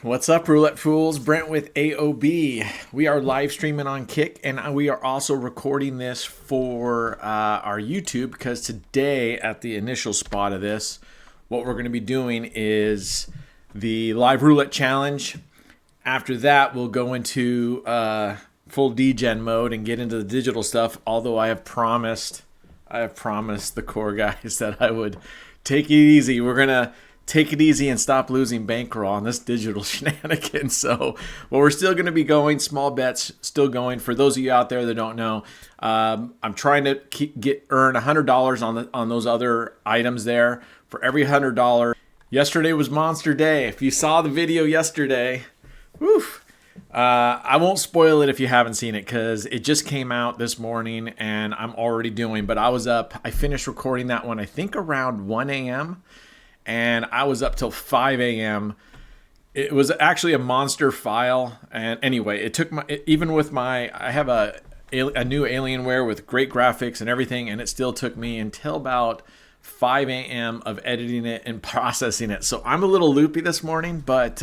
What's up, Roulette Fools? Brent with AOB. We are live streaming on Kick, and we are also recording this for our YouTube because today, at the initial spot of this, what we're going to be doing is the live roulette challenge. After that, we'll go into full degen mode and get into the digital stuff. Although I have promised the core guys that I would take it easy. We're gonna take it easy and stop losing bankroll on this digital shenanigans. So, well, we're still going to be going small bets, still going. For those of you out there that don't know, I'm trying to earn $100 on those other items there. For every $100, yesterday was Monster Day. If you saw the video yesterday, woof. I won't spoil it if you haven't seen it because it just came out this morning and I'm already doing. But I finished recording that one I think around 1 a.m. and I was up till 5 a.m. It was actually a monster file. And anyway, it took I have a new Alienware with great graphics and everything, and it still took me until about 5 a.m. of editing it and processing it. So I'm a little loopy this morning, but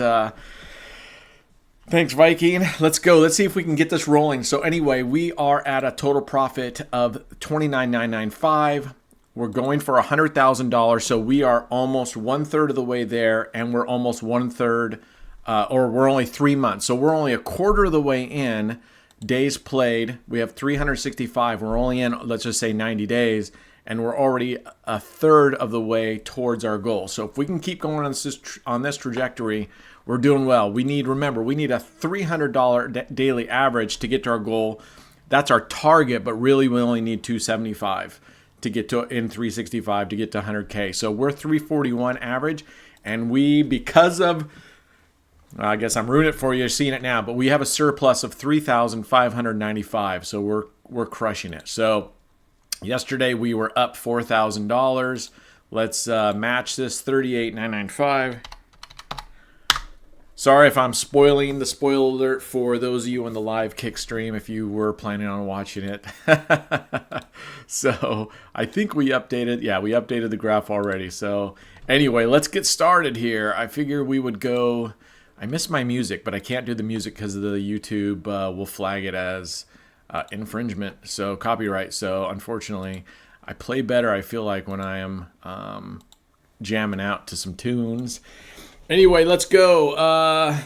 thanks, Viking. Let's go. Let's see if we can get this rolling. So anyway, we are at a total profit of $29,995. We're going for $100,000, so we are almost 1/3 of the way there, and we're almost 1/3, or we're only 3 months. So we're only a quarter of the way in. Days played, we have 365. We're only in, let's just say 90 days, and we're already a third of the way towards our goal. So if we can keep going on this trajectory, we're doing well. Remember, we need a $300 daily average to get to our goal. That's our target, but really we only need 275 to get to in 365 to get to 100K. So we're 341 average, and because of, I guess I'm ruining it for you, you're seeing it now, but we have a surplus of 3,595. So we're crushing it. So yesterday we were up $4,000. Let's match this 38,995. Sorry if I'm spoiling the spoiler alert for those of you in the live kick stream if you were planning on watching it. So I think we updated the graph already. So anyway, let's get started here. I figure we would go, I miss my music, but I can't do the music because the YouTube will flag it as infringement, so copyright. So unfortunately, I play better, I feel like, when I am jamming out to some tunes. Anyway, let's go.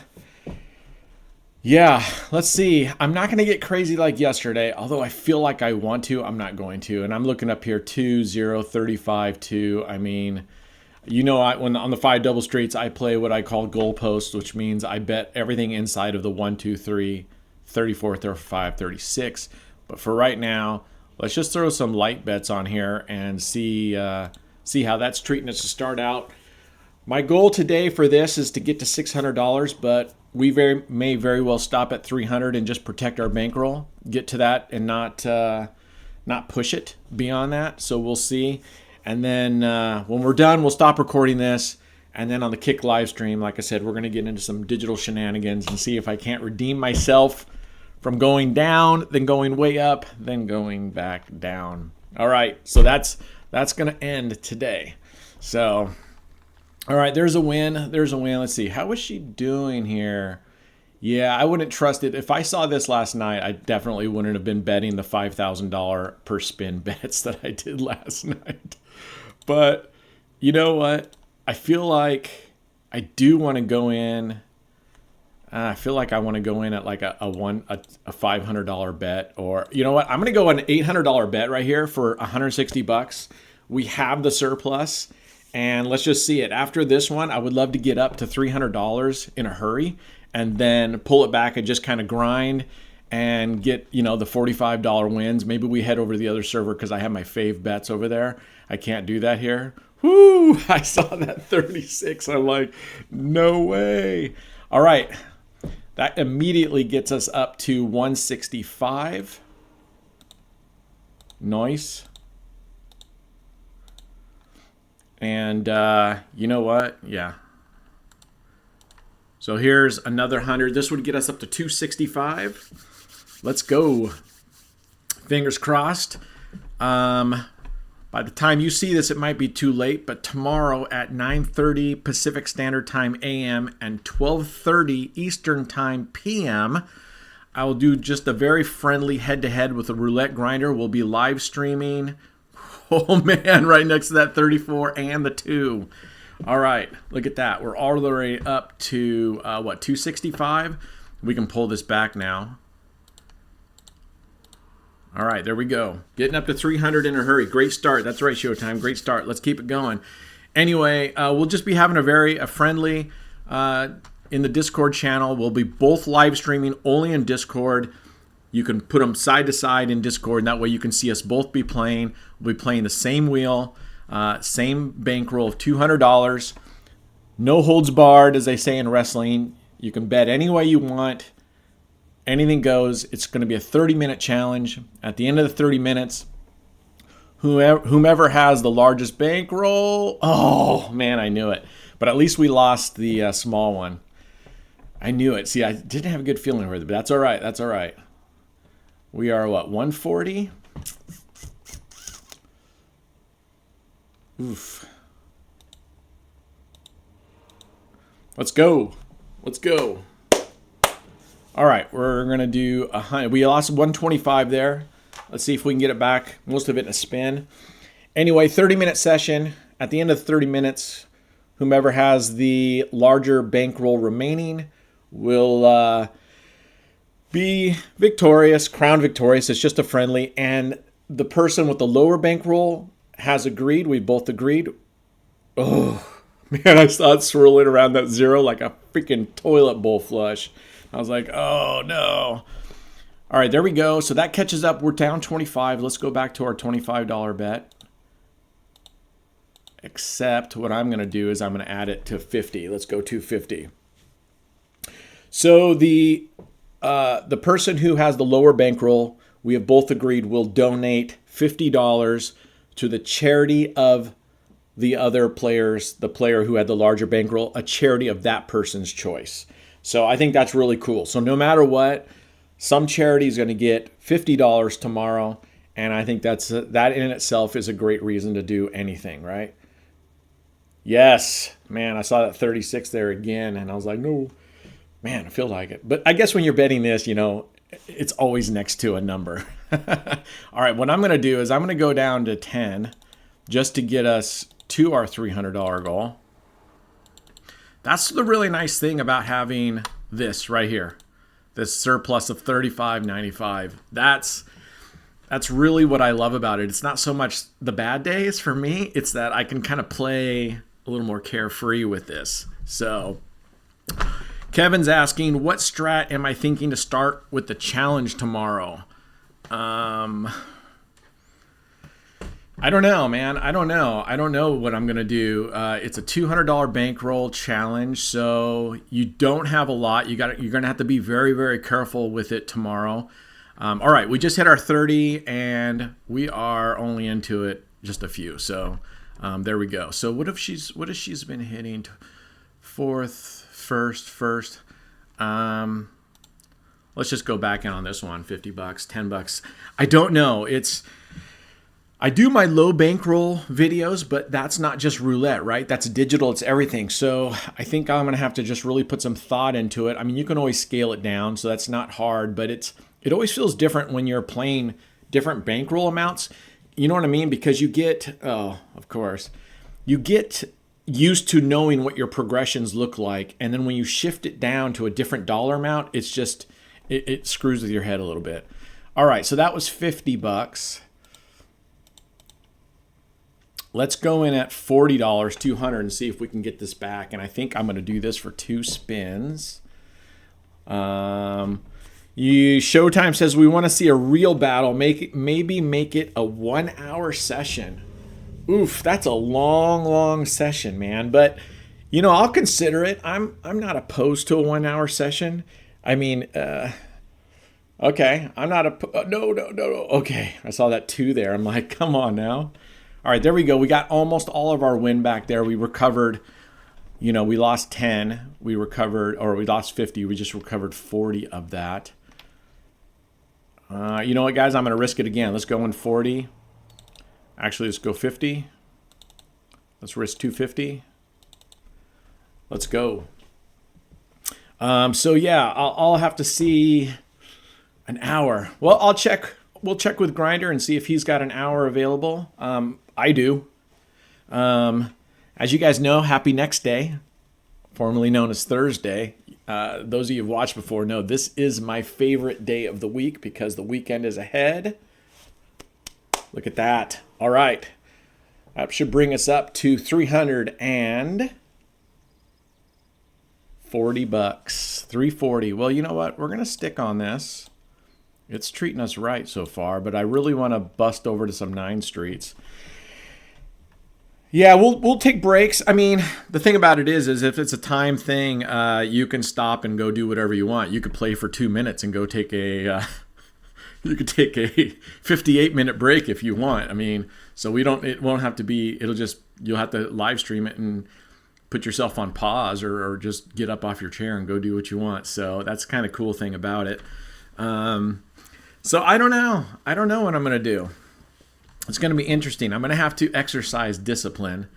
Let's see. I'm not going to get crazy like yesterday, although I feel like I want to. I'm not going to. And I'm looking up here, 2, 0, 35, 2. I mean, when on the 5 double straights, I play what I call goalposts, which means I bet everything inside of the 1, 2, 3, 34, 35, 36. But for right now, let's just throw some light bets on here and see how that's treating us to start out. My goal today for this is to get to $600, but we may very well stop at $300 and just protect our bankroll, get to that and not push it beyond that. So we'll see. And then when we're done, we'll stop recording this. And then on the Kick live stream, like I said, we're going to get into some digital shenanigans and see if I can't redeem myself from going down, then going way up, then going back down. All right, so that's going to end today. So, all right, there's a win. Let's see. How is she doing here? Yeah, I wouldn't trust it. If I saw this last night, I definitely wouldn't have been betting the $5,000 per spin bets that I did last night. But you know what? I feel like I do want to go in. I feel like I want to go in at like a $500 bet, or you know what? I'm going to go an $800 bet right here for $160. We have the surplus. And let's just see it. After this one, I would love to get up to $300 in a hurry and then pull it back and just kind of grind and get, the $45 wins. Maybe we head over to the other server because I have my fave bets over there. I can't do that here. Whoo! I saw that 36. I'm like, no way. All right. That immediately gets us up to 165. Nice. And you know what? Yeah. So here's another 100. This would get us up to 265. Let's go. Fingers crossed. By By the time you see this, it might be too late, but tomorrow at 9:30 Pacific Standard Time AM and 12:30 Eastern Time PM, I will do just a very friendly head-to-head with a roulette grinder. We'll be live streaming. Oh man, right next to that 34 and the 2. All right, look at that. We're all the way up to, 265? We can pull this back now. All right, there we go. Getting up to 300 in a hurry. Great start. That's right, Showtime. Great start. Let's keep it going. Anyway, we'll just be having a friendly in the Discord channel. We'll be both live streaming only in Discord. You can put them side to side in Discord, and that way you can see us both be playing. We'll be playing the same wheel, same bankroll of $200. No holds barred, as they say in wrestling. You can bet any way you want. Anything goes. It's going to be a 30-minute challenge. At the end of the 30 minutes, whomever has the largest bankroll, oh, man, I knew it. But at least we lost the small one. I knew it. See, I didn't have a good feeling with it, but that's all right. That's all right. We are, 140? Oof. Let's go. Let's go. All right, we're going to do 100. We lost 125 there. Let's see if we can get it back. Most of it in a spin. Anyway, 30-minute session. At the end of 30 minutes, whomever has the larger bankroll remaining will be victorious, crowned victorious. It's just a friendly. And the person with the lower bankroll has agreed. We both agreed. Oh, man, I saw it swirling around that zero like a freaking toilet bowl flush. I was like, oh, no. All right, there we go. So that catches up. We're down 25. Let's go back to our $25 bet. Except what I'm going to do is I'm going to add it to 50. Let's go 250. So the person who has the lower bankroll, we have both agreed will donate $50 to the charity of the other players, the player who had the larger bankroll, a charity of that person's choice. So I think that's really cool. So no matter what, some charity is going to get $50 tomorrow, and I think that in itself is a great reason to do anything, right? Yes, man, I saw that 36 there again, and I was like, no, man, I feel like it. But I guess when you're betting this, it's always next to a number. All right, what I'm going to do is I'm going to go down to 10 just to get us to our $300 goal. That's the really nice thing about having this right here, this surplus of $35.95. That's really what I love about it. It's not so much the bad days for me. It's that I can kind of play a little more carefree with this. So Kevin's asking, what strat am I thinking to start with the challenge tomorrow? I don't know, man. I don't know what I'm going to do. It's a $200 bankroll challenge, so you don't have a lot. You're going to have to be very, very careful with it tomorrow. All right, we just hit our 30, and we are only into it just a few. So there we go. So what if she's been hitting? Fourth, first. Let's just go back in on this one. $50, $10. I don't know. I do my low bankroll videos, but that's not just roulette, right? That's digital. It's everything. So I think I'm going to have to just really put some thought into it. I mean, you can always scale it down, so that's not hard, but it always feels different when you're playing different bankroll amounts. You know what I mean? Because you get, of course, you get used to knowing what your progressions look like. And then when you shift it down to a different dollar amount, it's just, it screws with your head a little bit. All right, so that was $50. Let's go in at $40, 200, and see if we can get this back. And I think I'm going to do this for 2 spins. Showtime says we want to see a real battle. Maybe make it a 1-hour session. Oof, that's a long session, man. But I'll consider it. I'm not opposed to a 1-hour session. I mean, okay, I'm not no. Okay, I saw that 2 there. I'm like, come on now. All right, there we go. We got almost all of our win back there. We recovered, we lost 10. We lost 50. We just recovered 40 of that. You know what, guys? I'm going to risk it again. Let's go in 40. Actually, let's go 50. Let's risk 250. Let's go. So yeah, I'll have to see an hour. Well, I'll check. We'll check with Grinder and see if he's got an hour available. I do. As you guys know, happy next day, formerly known as Thursday. Those of you who've watched before know this is my favorite day of the week because the weekend is ahead. Look at that. All right. That should bring us up to $340. 340. Well, you know what? We're going to stick on this. It's treating us right so far, but I really want to bust over to some 9 streets. Yeah, we'll take breaks. I mean, the thing about it is if it's a time thing, you can stop and go do whatever you want. You could play for 2 minutes and go take a you could take a 58-minute break if you want. I mean, so it won't have to be, you'll have to live stream it and put yourself on pause or just get up off your chair and go do what you want. So that's kind of cool thing about it. So I don't know. I don't know what I'm going to do. It's going to be interesting. I'm going to have to exercise discipline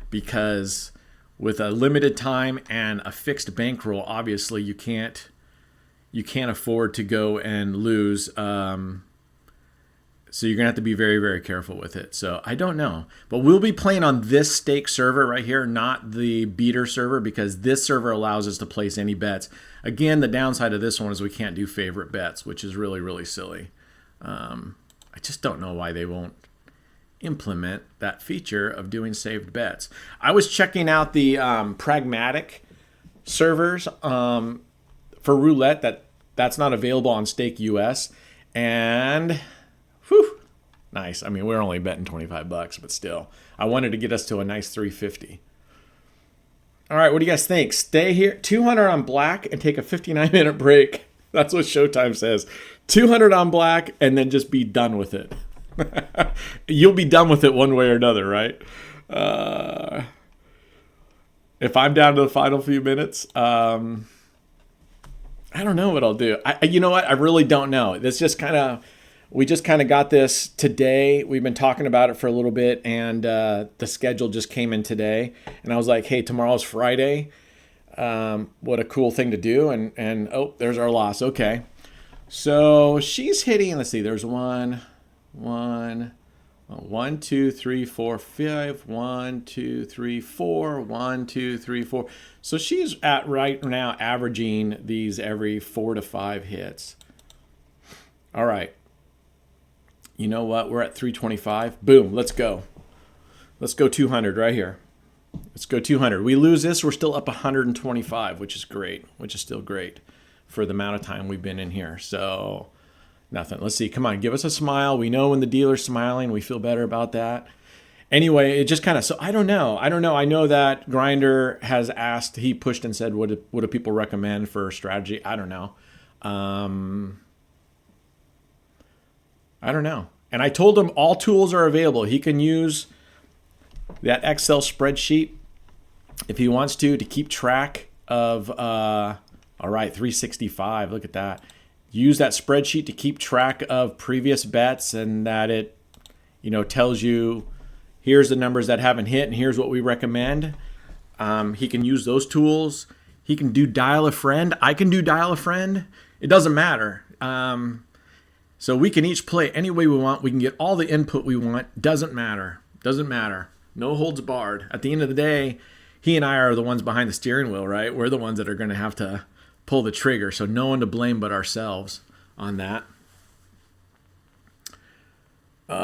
because with a limited time and a fixed bankroll, obviously you can't afford to go and lose. So you're going to have to be very, very careful with it. So I don't know. But we'll be playing on this stake server right here, not the beater server, because this server allows us to place any bets. Again, the downside of this one is we can't do favorite bets, which is really, really silly. I just don't know why they won't implement that feature of doing saved bets. I was checking out the pragmatic servers for Roulette. That's not available on Stake US. And whew, nice. I mean, we're only betting $25, but still. I wanted to get us to a nice 350. All right, what do you guys think? Stay here. 200 on black and take a 59-minute break. That's what Showtime says. 200 on black and then just be done with it. You'll be done with it one way or another, right? If I'm down to the final few minutes, I don't know what I'll do. You know what? I really don't know. We just kind of got this today. We've been talking about it for a little bit, and the schedule just came in today. And I was like, hey, tomorrow's Friday. What a cool thing to do. And oh, there's our loss. Okay. So she's hitting, let's see, there's 1, 2, 3, 4, 5, 1, 2, 3, 4, 1, 2, 3, 4. So she's at right now averaging these every 4 to 5 hits. All right. You know what? We're at 325. Boom. Let's go. Let's go 200 right here. Let's go 200. We lose this, we're still up 125, which is great, which is still great for the amount of time we've been in here. So nothing. Let's see. Come on, give us a smile. We know when the dealer's smiling, we feel better about that. Anyway, it just kind of, so I don't know. I know that Grinder has asked, he pushed and said, what do people recommend for strategy? I don't know. I don't know. And I told him all tools are available. He can use that Excel spreadsheet if he wants to keep track of, all right, 365. Look at that. Use that spreadsheet to keep track of previous bets and that it, tells you here's the numbers that haven't hit and here's what we recommend. He can use those tools. He can do dial a friend. I can do dial a friend. It doesn't matter. So we can each play any way we want. We can get all the input we want. Doesn't matter. Doesn't matter. No holds barred. At the end of the day, he and I are the ones behind the steering wheel, right? We're the ones that are going to have to pull the trigger. So no one to blame but ourselves on that.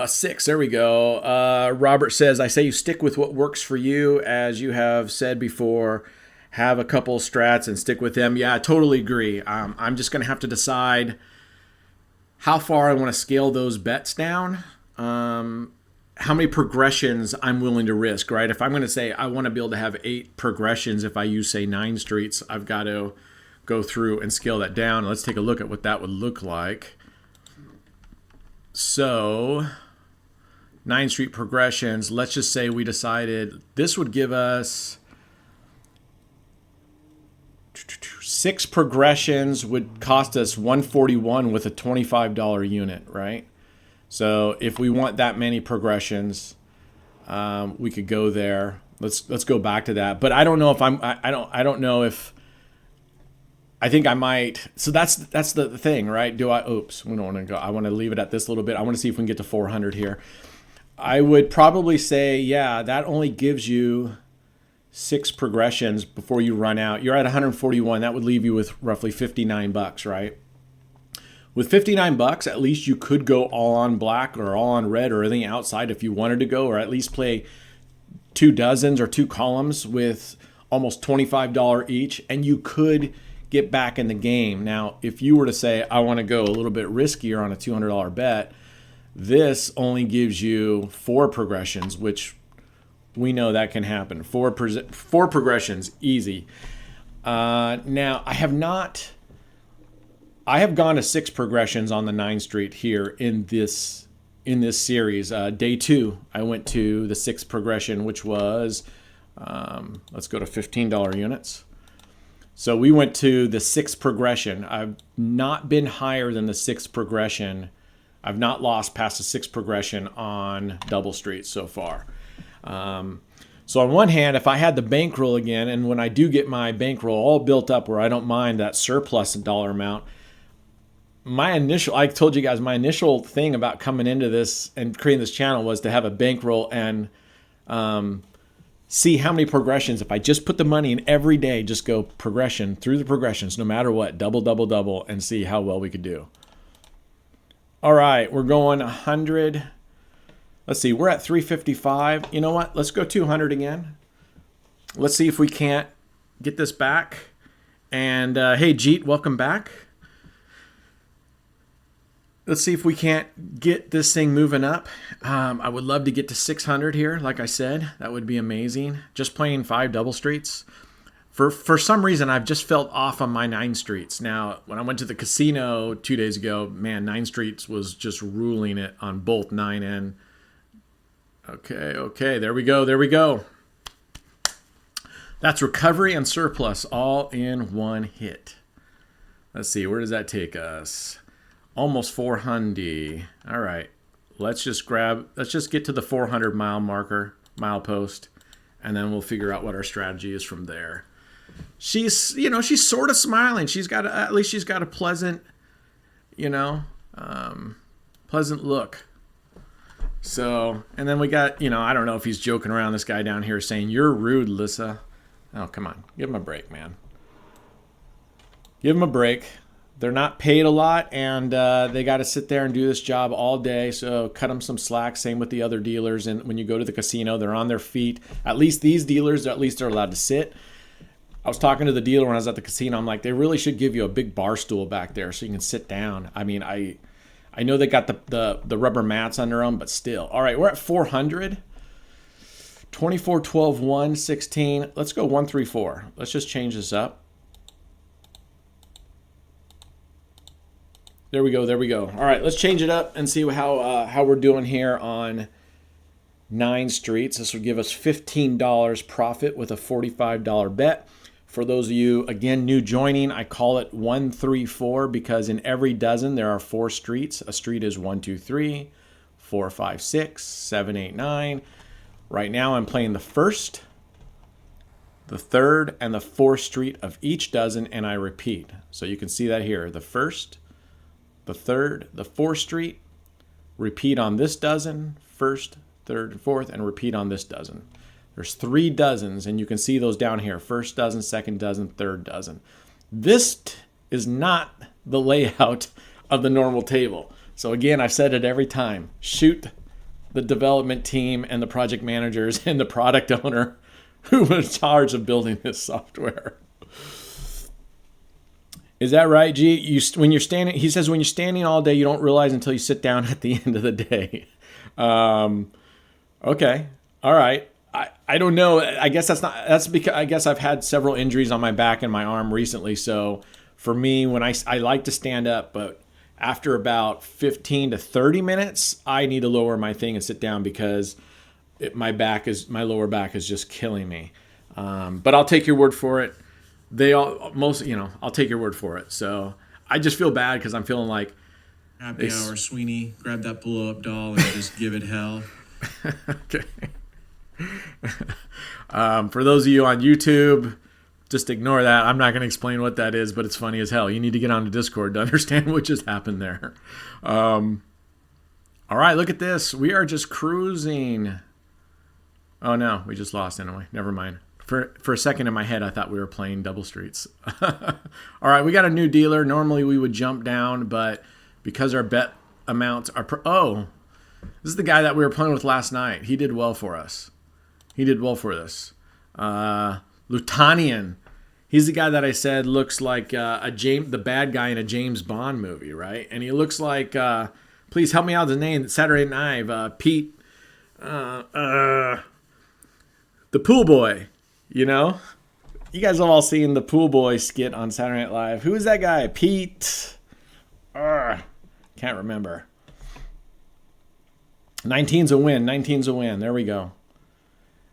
6, there we go. Robert says, I say you stick with what works for you. As you have said before, have a couple strats and stick with them. Yeah, I totally agree. I'm just going to have to decide how far I want to scale those bets down. How many progressions I'm willing to risk, right? If I'm going to say I want to be able to have 8 progressions, if I use, say, 9 streets, I've got to go through and scale that down. Let's take a look at what that would look like. So 9 street progressions, let's just say we decided this would give us 6 progressions would cost us $141 with a $25 unit, right? So if we want that many progressions, we could go there. Let's go back to that. But I don't know if I don't know if I think I might. So that's the thing, right? We don't want to go. I want to leave it at this a little bit. I want to see if we can get to 400 here. I would probably say, yeah, that only gives you 6 progressions before you run out. You're at 141. That would leave you with roughly $59, right? With $59, at least you could go all on black or all on red or anything outside if you wanted to go, or at least play 2 dozens or 2 columns with almost $25 each, and you could get back in the game. Now, if you were to say, I want to go a little bit riskier on a $200 bet, this only gives you 4 progressions, which we know that can happen. 4 progressions, easy. Now, I have gone to 6 progressions on the 9th Street here in this series. Day 2, I went to the 6th progression, which was, let's go to $15 units. So we went to the 6th progression. I've not been higher than the 6th progression. I've not lost past the 6th progression on double streets so far. So on one hand, if I had the bankroll again, and when I do get my bankroll all built up where I don't mind that surplus dollar amount, I told you guys, my initial thing about coming into this and creating this channel was to have a bankroll and see how many progressions. If I just put the money in every day, just go progression through the progressions, no matter what, double, double, double, and see how well we could do. All right, we're going 100. Let's see, we're at 355. You know what? Let's go 200 again. Let's see if we can't get this back. And hey, Jeet, welcome back. Let's see if we can't get this thing moving up. I would love to get to 600 here, like I said. That would be amazing. Just playing 5 double streets. For some reason, I've just felt off on my 9 streets. Now, when I went to the casino 2 days ago, man, 9 streets was just ruling it on both 9 and... Okay, there we go. That's recovery and surplus all in one hit. Let's see, where does that take us? Almost 400. All right, let's just get to the 400 mile post, and then we'll figure out what our strategy is from there. She's sort of smiling. At least she's got a pleasant, pleasant look. So, and then we got, I don't know if he's joking around, this guy down here saying, "You're rude, Lissa." Oh, come on. Give him a break, man. Give him a break. They're not paid a lot, and they got to sit there and do this job all day. So cut them some slack. Same with the other dealers. And when you go to the casino, they're on their feet. At least these dealers, at least they're allowed to sit. I was talking to the dealer when I was at the casino. I'm like, they really should give you a big bar stool back there so you can sit down. I mean, I know they got the rubber mats under them, but still. All right, we're at 400. 24, 12, 1, 16. Let's go 1, 3, 4. Let's just change this up. There we go. All right, let's change it up and see how we're doing here on 9 streets. This will give us $15 profit with a $45 bet. For those of you, again, new joining, I call it 1, 3, 4 because in every dozen there are 4 streets. A street is 1, 2, 3, 4, 5, 6, 7, 8, 9. Right now I'm playing the first, the third, and the fourth street of each dozen, and I repeat. So you can see that here. The first, the third, the fourth street, repeat on this dozen, first, third, and fourth, and repeat on this dozen. There's 3 dozens, and you can see those down here. First dozen, second dozen, third dozen. This is not the layout of the normal table. So again, I've said it every time. Shoot the development team and the project managers and the product owner who was in charge of building this software. Is that right, G? When you're standing, he says, when you're standing all day, you don't realize until you sit down at the end of the day. Okay. All right. I don't know. I guess that's because I guess I've had several injuries on my back and my arm recently. So for me, when I like to stand up, but after about 15 to 30 minutes, I need to lower my thing and sit down because my lower back is just killing me. But I'll take your word for it. I'll take your word for it. So I just feel bad because I'm feeling like Happy hour, Sweeney. Grab that blow-up doll and just give it hell. Okay. For those of you on YouTube, just ignore that. I'm not going to explain what that is, but it's funny as hell. You need to get on the Discord to understand what just happened there. All right, look at this. We are just cruising. Oh, no, we just lost anyway. Never mind. For a second in my head, I thought we were playing double streets. All right, we got a new dealer. Normally we would jump down, but because our bet amounts are... this is the guy that we were playing with last night. He did well for us. He did well for this. Lutanian. He's the guy that I said looks like the bad guy in a James Bond movie, right? And he looks like, please help me out with the name, Saturday Night Live, Pete, the pool boy, you know? You guys have all seen the pool boy skit on Saturday Night Live. Who is that guy? Pete. Can't remember. 19's a win. 19's a win. There we go.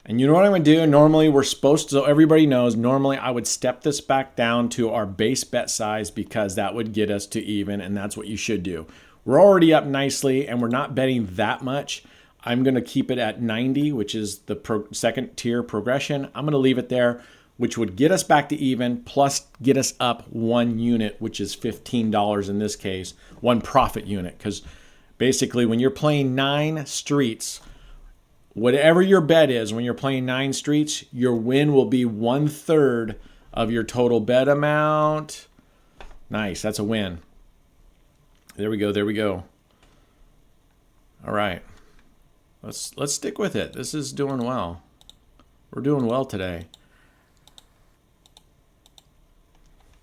And you know what I'm going to do? Normally, we're supposed to, so everybody knows, normally I would step this back down to our base bet size because that would get us to even, and that's what you should do. We're already up nicely, and we're not betting that much. I'm going to keep it at 90, which is the second tier progression. I'm going to leave it there, which would get us back to even, plus get us up 1 unit, which is $15 in this case, 1 profit unit. Because basically, when you're playing 9 streets, whatever your bet is, when you're playing 9 streets, your win will be 1/3 of your total bet amount. Nice, that's a win. There we go, there we go. All right, let's stick with it. This is doing well. We're doing well today.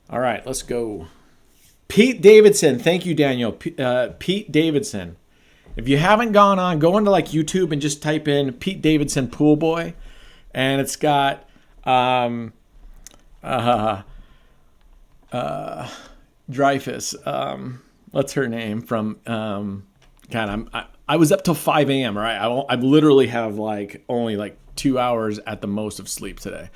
All right, let's go. Pete Davidson, thank you, Daniel. Pete Davidson. If you haven't gone on, go into like YouTube and just type in Pete Davidson Pool Boy, and it's got Dreyfus. What's her name from? God, I was up till 5 a.m. Right, I literally have like only like 2 hours at the most of sleep today.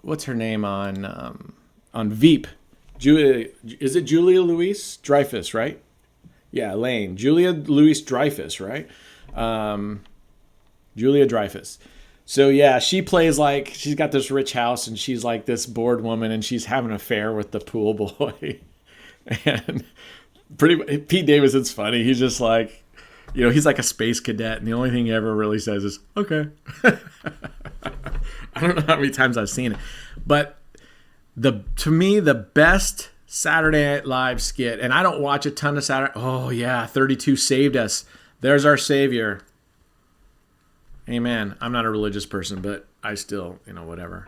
What's her name on Veep? Julia, is it Julia Louise Dreyfus, right? Yeah, Lane. Julia Louise Dreyfus, right? Julia Dreyfus. So yeah, she plays like she's got this rich house and she's like this bored woman and she's having an affair with the pool boy. And Pete Davidson's funny. He's just like, you know, he's like a space cadet, and the only thing he ever really says is, okay. I don't know how many times I've seen it. But to me, the best Saturday Night Live skit, and I don't watch a ton of Saturday. Oh, yeah, 32 saved us. There's our savior. Amen. I'm not a religious person, but I still, whatever,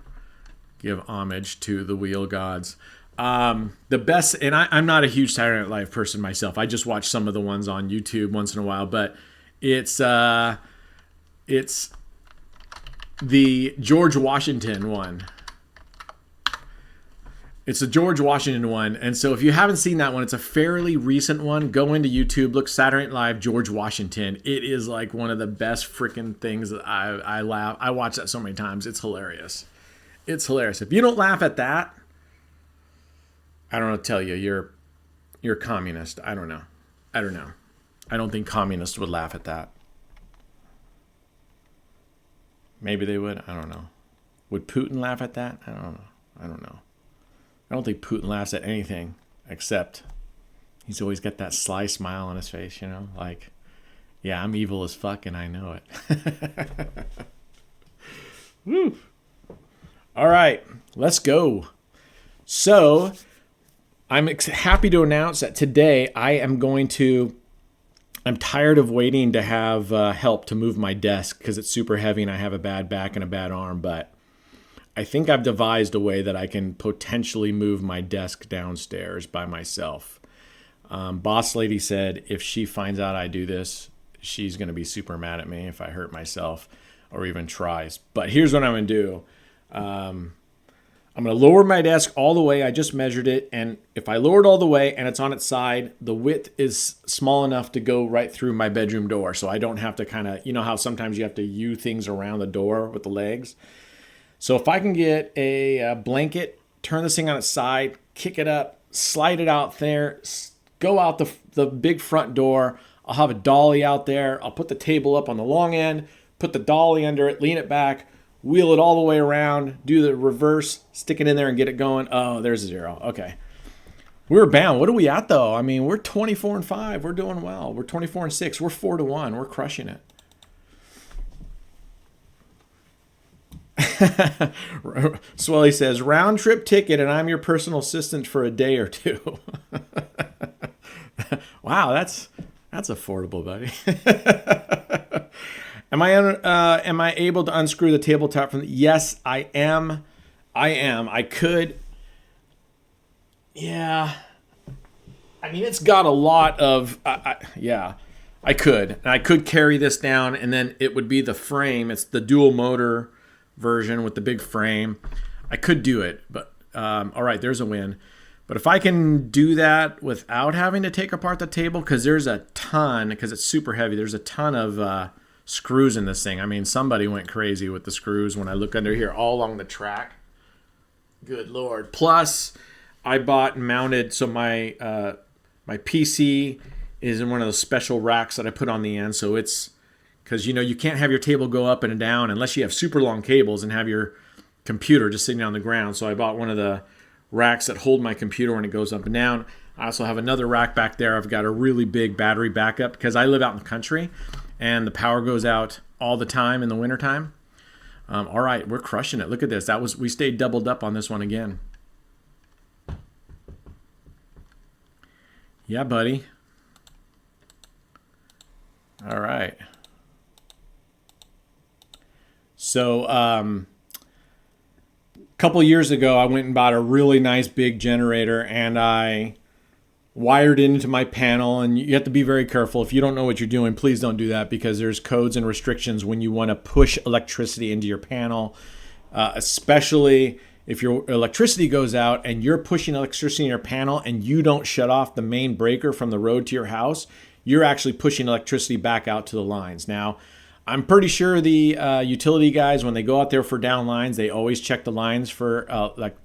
give homage to the wheel gods. The best, and I'm not a huge Saturday Night Live person myself. I just watch some of the ones on YouTube once in a while, but it's the George Washington one. It's the George Washington one. And so if you haven't seen that one, it's a fairly recent one. Go into YouTube, look Saturday Night Live, George Washington. It is like one of the best freaking things that I laugh. I watch that so many times. It's hilarious. It's hilarious. If you don't laugh at that, I don't know what to tell you. You're a communist. I don't know. I don't think communists would laugh at that. Maybe they would. I don't know. Would Putin laugh at that? I don't know. I don't think Putin laughs at anything except he's always got that sly smile on his face, like, yeah, I'm evil as fuck and I know it. Woo. All right, let's go. So I'm happy to announce that today I'm tired of waiting to have help to move my desk because it's super heavy and I have a bad back and a bad arm, but I think I've devised a way that I can potentially move my desk downstairs by myself. Boss lady said if she finds out I do this, she's going to be super mad at me if I hurt myself or even tries. But here's what I'm going to do. I'm going to lower my desk all the way. I just measured it. And if I lower it all the way and it's on its side, the width is small enough to go right through my bedroom door. So I don't have to kind of, how sometimes you have to U things around the door with the legs. So if I can get a blanket, turn this thing on its side, kick it up, slide it out there, go out the big front door. I'll have a dolly out there. I'll put the table up on the long end, put the dolly under it, lean it back, wheel it all the way around, do the reverse, stick it in there and get it going. Oh, there's a 0. Okay. We're bound. What are we at though? I mean, we're 24-5. We're doing well. We're 24-6. We're 4-1. We're crushing it. Swelly says, round trip ticket and I'm your personal assistant for a day or two. Wow, that's affordable, buddy. Am I able to unscrew the tabletop from yes, I am. I could. Yeah. I mean, it's got a lot of yeah. I could. And I could carry this down and then it would be the frame. It's the dual motor version with the big frame. I could do it, but all right, there's a win. But if I can do that without having to take apart the table, because there's a ton, because it's super heavy, there's a ton of screws in this thing. I mean, somebody went crazy with the screws when I look under here all along the track. Good Lord. Plus, I bought and mounted, so my PC is in one of those special racks that I put on the end, so it's, because, you know, you can't have your table go up and down unless you have super long cables and have your computer just sitting on the ground. So I bought one of the racks that hold my computer when it goes up and down. I also have another rack back there. I've got a really big battery backup because I live out in the country and the power goes out all the time in the wintertime. All right, we're crushing it. Look at this. We stayed doubled up on this one again. Yeah, buddy. All right. So a couple years ago, I went and bought a really nice big generator and I wired it into my panel. And you have to be very careful. If you don't know what you're doing, please don't do that because there's codes and restrictions when you want to push electricity into your panel, especially if your electricity goes out and you're pushing electricity in your panel and you don't shut off the main breaker from the road to your house, you're actually pushing electricity back out to the lines. Now, I'm pretty sure the utility guys, when they go out there for down lines, they always check the lines for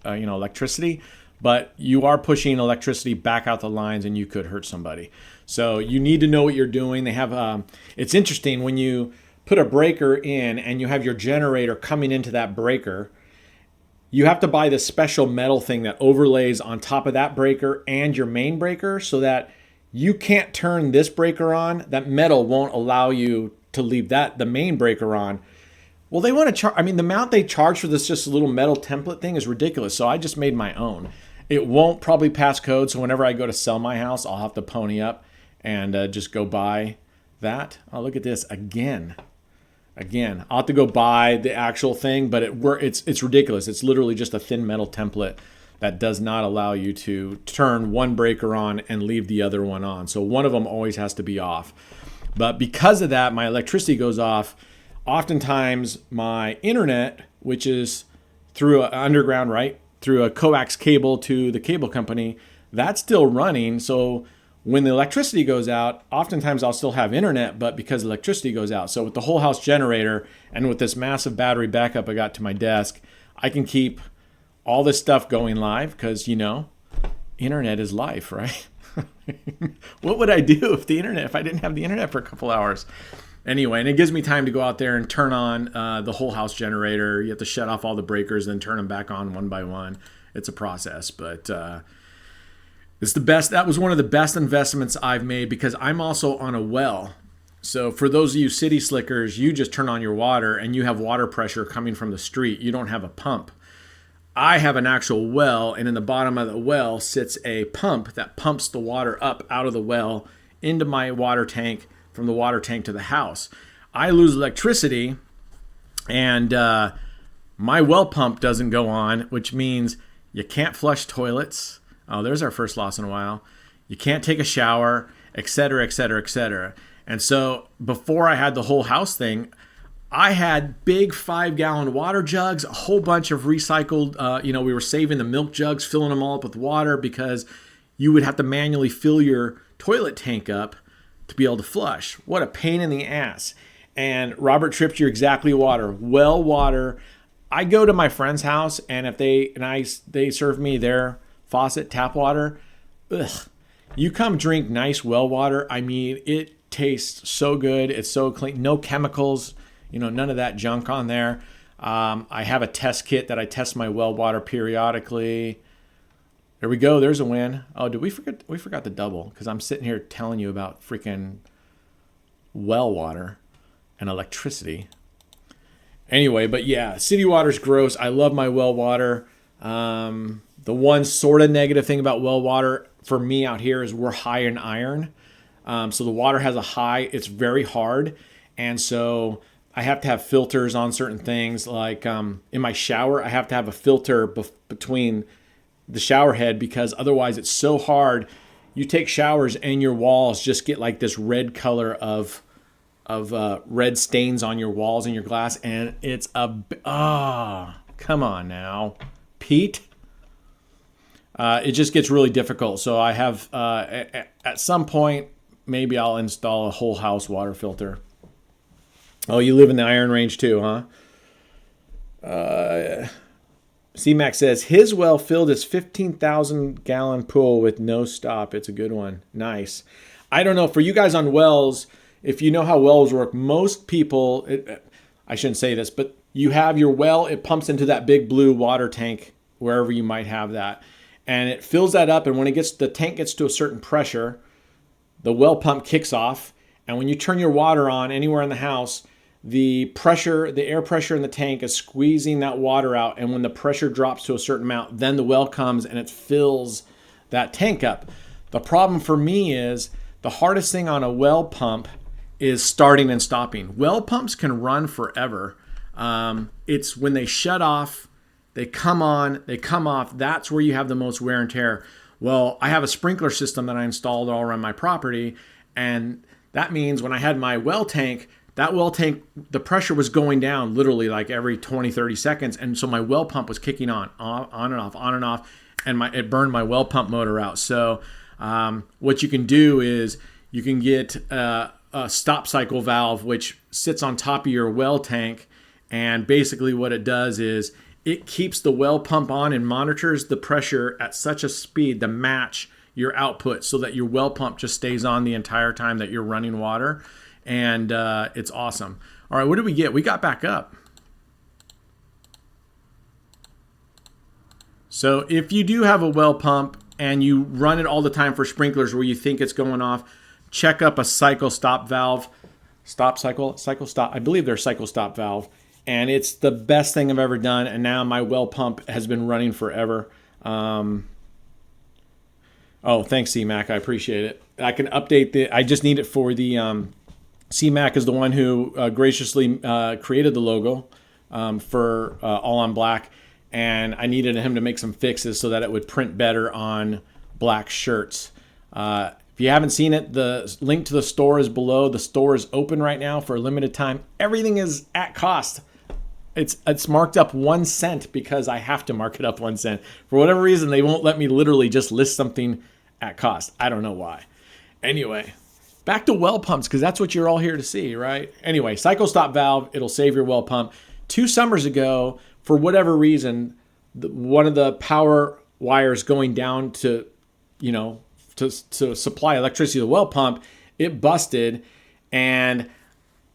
electricity. But you are pushing electricity back out the lines, and you could hurt somebody. So you need to know what you're doing. They have. It's interesting when you put a breaker in and you have your generator coming into that breaker. You have to buy this special metal thing that overlays on top of that breaker and your main breaker, so that you can't turn this breaker on. That metal won't allow you to leave the main breaker on. Well, they want to charge. I mean, the amount they charge for this just a little metal template thing is ridiculous. So I just made my own. It won't probably pass code. So whenever I go to sell my house, I'll have to pony up and just go buy that. Oh, look at this again. I'll have to go buy the actual thing, but it's ridiculous. It's literally just a thin metal template that does not allow you to turn one breaker on and leave the other one on. So one of them always has to be off. But because of that, my electricity goes off. Oftentimes, my internet, which is through an underground, right, through a coax cable to the cable company, that's still running. So when the electricity goes out, oftentimes I'll still have internet, but because electricity goes out. So with the whole house generator and with this massive battery backup I got to my desk, I can keep all this stuff going live because, you know, internet is life, right? What would I do if I didn't have the internet for a couple hours? Anyway, and it gives me time to go out there and turn on the whole house generator. You have to shut off all the breakers, then turn them back on one by one. It's a process, but it's the best. That was one of the best investments I've made because I'm also on a well. So for those of you city slickers, you just turn on your water and you have water pressure coming from the street. You don't have a pump. I have an actual well, and in the bottom of the well sits a pump that pumps the water up out of the well into my water tank, from the water tank to the house. I lose electricity, and my well pump doesn't go on, which means you can't flush toilets. Oh, there's our first loss in a while. You can't take a shower, et cetera, et cetera, et cetera. And so before I had the whole house thing, I had big 5-gallon water jugs, a whole bunch of recycled, we were saving the milk jugs, filling them all up with water because you would have to manually fill your toilet tank up to be able to flush. What a pain in the ass. And Robert tripped, you're exactly well water. I go to my friend's house, and if they serve me their faucet tap water, ugh, you come drink nice well water. I mean, it tastes so good. It's so clean. No chemicals, none of that junk on there. I have a test kit that I test my well water periodically. There we go. There's a win. Oh, did we forget? We forgot the double because I'm sitting here telling you about freaking well water and electricity. Anyway, but yeah, city water's gross. I love my well water. The one sort of negative thing about well water for me out here is we're high in iron. So the water has a high, it's very hard. And so I have to have filters on certain things. Like in my shower, I have to have a filter between the shower head because otherwise it's so hard. You take showers and your walls just get like this red color of red stains on your walls and your glass. And it's come on now, Pete. It just gets really difficult. So I have, at some point, maybe I'll install a whole house water filter. Oh, you live in the Iron Range too, huh? C-Mac says, his well filled his 15,000 gallon pool with no stop. It's a good one. Nice. I don't know, for you guys on wells, if you know how wells work, most people, I shouldn't say this, but you have your well, it pumps into that big blue water tank, wherever you might have that. And it fills that up, and when the tank gets to a certain pressure, the well pump kicks off. And when you turn your water on anywhere in the house, the air pressure in the tank is squeezing that water out. And when the pressure drops to a certain amount, then the well comes and it fills that tank up. The problem for me is the hardest thing on a well pump is starting and stopping. Well pumps can run forever. It's when they shut off, they come on, they come off. That's where you have the most wear and tear. Well, I have a sprinkler system that I installed all around my property. And that means when I had my well tank, the pressure was going down literally like every 20, 30 seconds. And so my well pump was kicking on and off, on and off. And it burned my well pump motor out. So what you can do is you can get a stop cycle valve, which sits on top of your well tank. And basically what it does is it keeps the well pump on and monitors the pressure at such a speed to match your output so that your well pump just stays on the entire time that you're running water. And it's awesome. All right, what did we get? We got back up. So if you do have a well pump and you run it all the time for sprinklers where you think it's going off, check up a cycle stop valve. Cycle stop. I believe they're cycle stop valve. And it's the best thing I've ever done. And now my well pump has been running forever. Oh, thanks, C-Mac. I appreciate it. I can update I just need it for the... C-Mac is the one who graciously created the logo for All on Black. And I needed him to make some fixes so that it would print better on black shirts. If you haven't seen it, the link to the store is below. The store is open right now for a limited time. Everything is at cost. It's marked up 1 cent because I have to mark it up 1 cent. For whatever reason, they won't let me literally just list something at cost. I don't know why. Anyway, back to well pumps because that's what you're all here to see, right? Anyway, cycle stop valve, it'll save your well pump. 2 summers ago, for whatever reason, one of the power wires going down to supply electricity to the well pump, it busted. And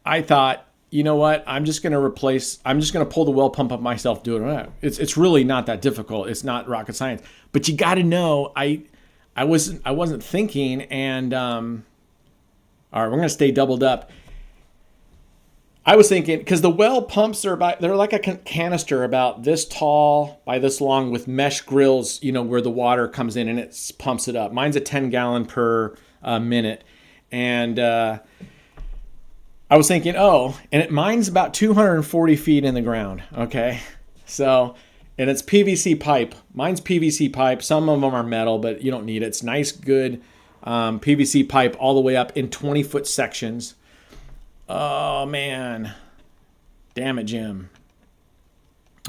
I thought, you know what? I'm just going to pull the well pump up myself, do it. It's really not that difficult. It's not rocket science. But you got to know, I wasn't thinking, and all right, we're going to stay doubled up. I was thinking, because the well pumps they're like a canister about this tall by this long with mesh grills, where the water comes in and it pumps it up. Mine's a 10 gallon per minute. And I was thinking, mine's about 240 feet in the ground. Okay. So, and it's PVC pipe. Mine's PVC pipe. Some of them are metal, but you don't need it. It's nice, good PVC pipe all the way up in 20-foot sections. Oh, man. Damn it, Jim.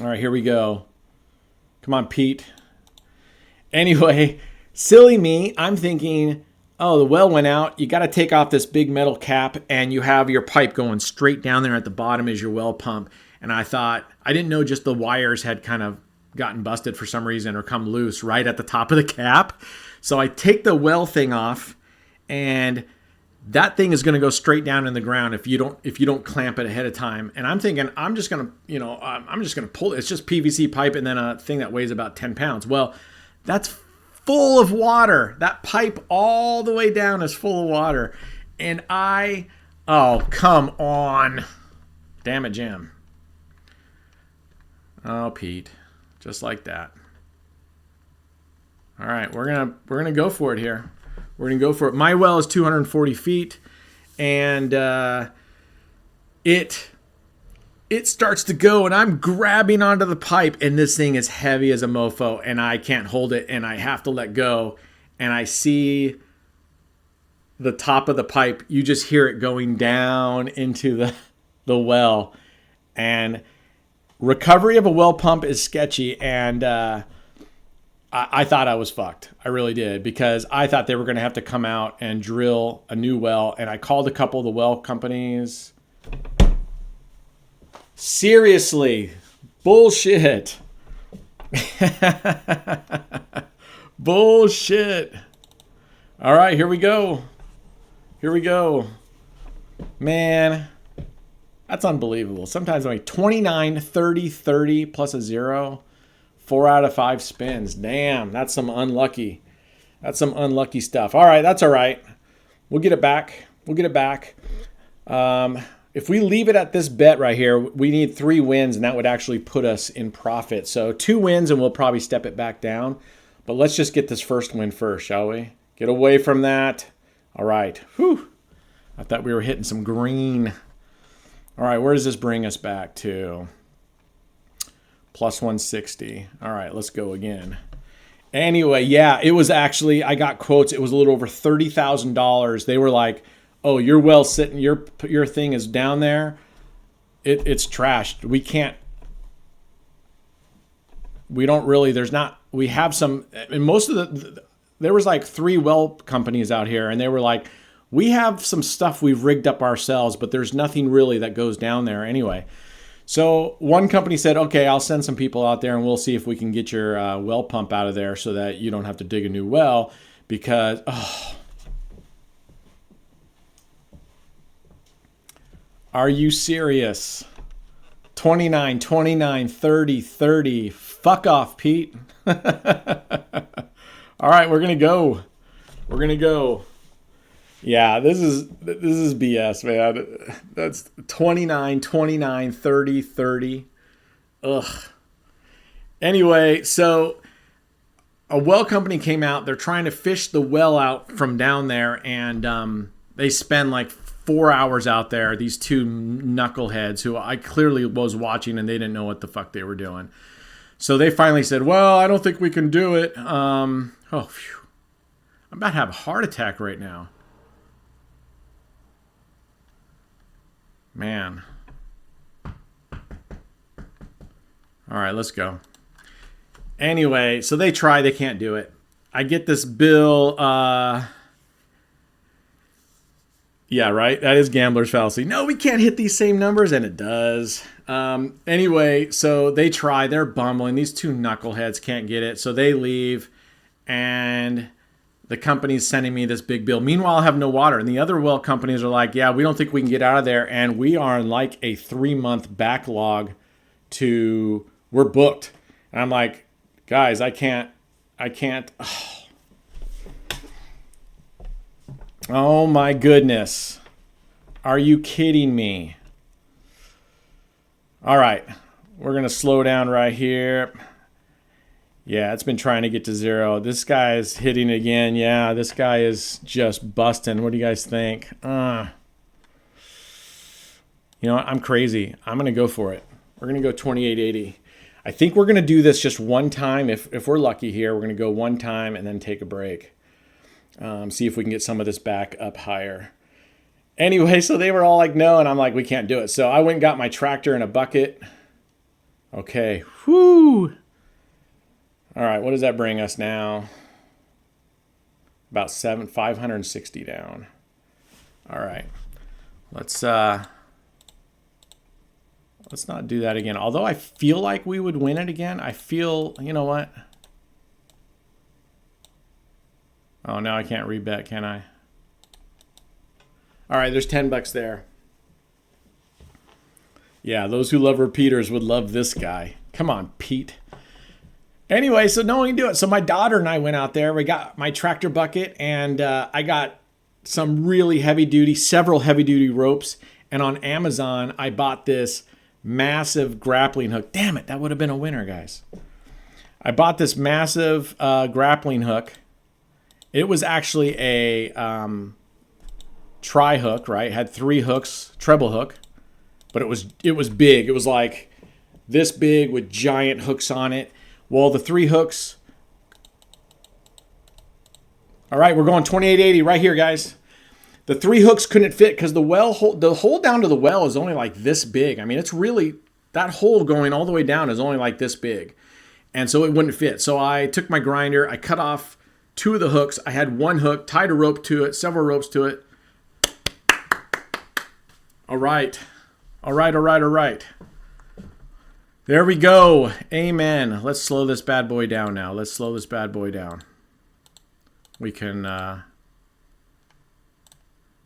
All right, here we go. Come on, Pete. Anyway, silly me. I'm thinking, the well went out. You got to take off this big metal cap, and you have your pipe going straight down there at the bottom is your well pump. And I thought, I didn't know just the wires had kind of gotten busted for some reason or come loose right at the top of the cap. So I take the well thing off, and that thing is going to go straight down in the ground if you don't clamp it ahead of time. And I'm thinking, I'm just going to pull it. It's just PVC pipe and then a thing that weighs about 10 pounds. Well, that's full of water. That pipe all the way down is full of water. And oh, come on. Damn it, Jim. Oh, Pete. Just like that. All right, we're gonna go for it here. We're going to go for it. My well is 240 feet, and it starts to go, and I'm grabbing onto the pipe, and this thing is heavy as a mofo, and I can't hold it, and I have to let go, and I see the top of the pipe. You just hear it going down into the well, and recovery of a well pump is sketchy, and I thought I was fucked. I really did, because I thought they were going to have to come out and drill a new well. And I called a couple of the well companies. Seriously. Bullshit. Bullshit. All right, here we go. Here we go. Man, that's unbelievable. Sometimes I'm like 29, 30, 30 plus a 0. 4 out of 5 spins. Damn, that's some unlucky. That's some unlucky stuff. All right, that's all right. We'll get it back. We'll get it back. If we leave it at this bet right here, we need 3 wins, and that would actually put us in profit. So 2 wins, and we'll probably step it back down. But let's just get this first win first, shall we? Get away from that. All right. Whew. I thought we were hitting some green. All right, where does this bring us back to? Plus 160. All right, let's go again. Anyway, yeah, it was actually, I got quotes. It was a little over $30,000. They were like, oh, your well sitting, your thing is down there. It's trashed. We have some, and most of there was like 3 well companies out here, and they were like, we have some stuff we've rigged up ourselves, but there's nothing really that goes down there anyway. So one company said, okay, I'll send some people out there and we'll see if we can get your well pump out of there so that you don't have to dig a new well, because, are you serious? 29, 29, 30, 30. Fuck off, Pete. All right, we're going to go. We're going to go. Yeah, this is BS, man. That's 29, 29, 30, 30. Ugh. Anyway, so a well company came out. They're trying to fish the well out from down there, and they spend like 4 hours out there. These 2 knuckleheads who I clearly was watching, and they didn't know what the fuck they were doing. So they finally said, well, I don't think we can do it. I'm about to have a heart attack right now. Man. All right, let's go. Anyway, so they try. They can't do it. I get this bill. Yeah, right? That is gambler's fallacy. No, we can't hit these same numbers, and it does. Anyway, so they try. They're bumbling. These 2 knuckleheads can't get it, so they leave, and the company's sending me this big bill. Meanwhile, I have no water. And the other well companies are like, yeah, we don't think we can get out of there. And we are in like a 3-month backlog we're booked. And I'm like, guys, I can't. Oh my goodness. Are you kidding me? All right. We're going to slow down right here. Yeah, it's been trying to get to 0. This guy is hitting again. Yeah, this guy is just busting. What do you guys think? You know what? I'm crazy. I'm going to go for it. We're going to go 2880. I think we're going to do this just one time. If we're lucky here, we're going to go one time and then take a break. See if we can get some of this back up higher. Anyway, so they were all like, no, and I'm like, we can't do it. So I went and got my tractor and a bucket. Okay. Whoo! All right, what does that bring us now? About 560 down. All right, let's Let's not do that again. Although I feel like we would win it again. I feel, you know what? Oh, now I can't rebet, can I? All right, there's $10 there. Yeah, those who love repeaters would love this guy. Come on, Pete. Anyway, so no one can do it. So my daughter and I went out there. We got my tractor bucket, and I got some really several heavy-duty ropes. And on Amazon, I bought this massive grappling hook. Damn it, that would have been a winner, guys. I bought this massive grappling hook. It was actually a tri-hook, right? It had 3 hooks, treble hook. But it was big. It was like this big with giant hooks on it. Well, the 3 hooks. All right, we're going 2880 right here, guys. The 3 hooks couldn't fit because the hole down to the well is only like this big. I mean, it's really, that hole going all the way down is only like this big. And so it wouldn't fit. So I took my grinder, I cut off 2 of the hooks. I had 1 hook, tied a rope to it, several ropes to it. All right. All right. There we go. Amen. Let's slow this bad boy down now. Let's slow this bad boy down. We can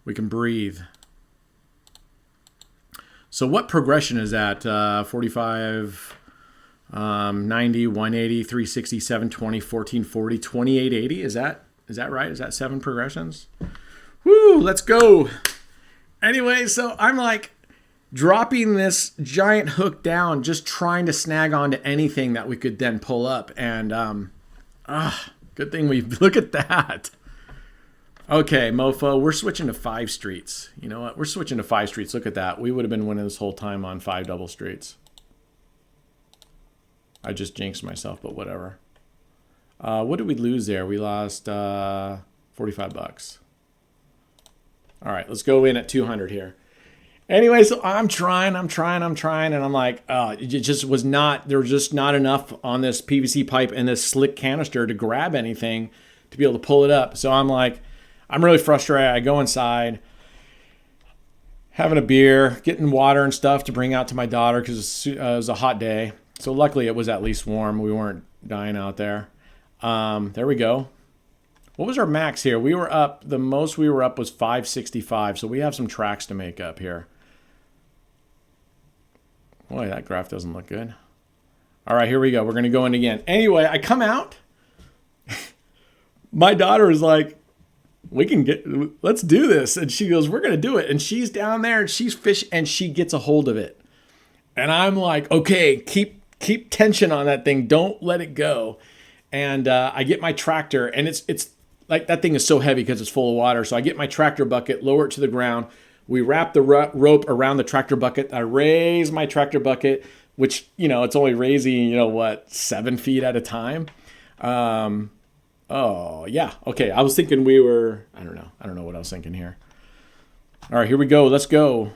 breathe. So what progression is that? 45, 90, 180, 360, 720, 1440, 2880. Is that right? Is that 7 progressions? Woo, let's go. Anyway, so I'm like dropping this giant hook down, just trying to snag onto anything that we could then pull up. And good thing we look at that. Okay, mofo, we're switching to 5 streets. You know what? We're switching to 5 streets. Look at that. We would have been winning this whole time on 5 double streets. I just jinxed myself, but whatever. What did we lose there? We lost $45. All right, let's go in at 200 here. Anyway, so I'm trying, and I'm like, it just was not, there was just not enough on this PVC pipe and this slick canister to grab anything to be able to pull it up. So I'm like, I'm really frustrated. I go inside, having a beer, getting water and stuff to bring out to my daughter because it was a hot day. So luckily it was at least warm. We weren't dying out there. There we go. What was our max here? We were up, the most we were up was 565. So we have some tracks to make up here. Boy, that graph doesn't look good. All right, here we go. We're going to go in again. Anyway, I come out. My daughter is like, let's do this. And she goes, we're going to do it. And she's down there and she's fishing and she gets a hold of it. And I'm like, okay, keep tension on that thing. Don't let it go. And I get my tractor, and it's like that thing is so heavy because it's full of water. So I get my tractor bucket, lower it to the ground. We wrap the rope around the tractor bucket. I raise my tractor bucket, which, it's only raising, 7 feet at a time. Oh, yeah. Okay. I was thinking I don't know what I was thinking here. All right, here we go. Let's go.